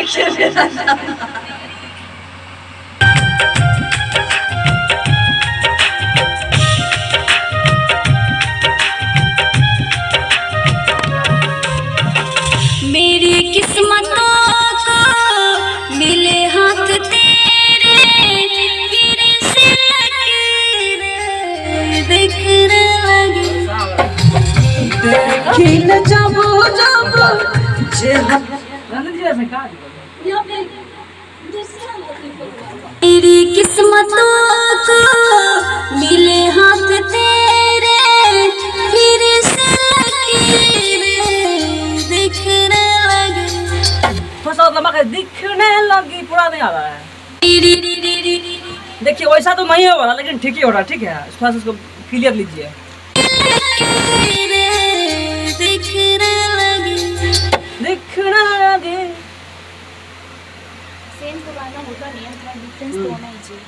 देखिए मेरा मेरी किस्मतों को मिले हाथ तेरे फिर से लकीरें दिखने लगी देखिन जब मेरी किस्मतों को मिले हाथ तेरे फिर से लकीरें दिखने लगी दिखने लगी पूरा नहीं आ रहा है। देखिए वैसा तो नहीं होगा लेकिन ठीक ही हो रहा है। ठीक है थोड़ा सा इसको क्लियर लीजिए। दिखने लगी सेम तो गाना होता नहीं है, थोड़ा डिफरेंस तो होना ही चाहिए।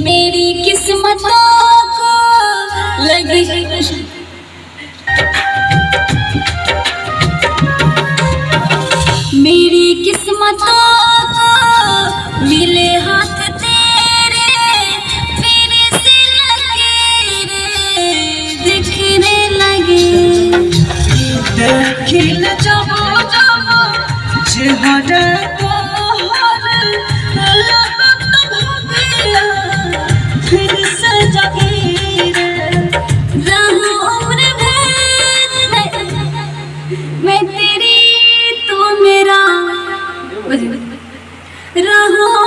मेरी किस्मतों को लगी मेरी किस्मतों को मिले हाथ तेरे फिर से लकीरें दिखने लगी देखिन जब चेहरा फिर से जगी रहूं उम्र भर मैं तेरी तू मेरा रहूं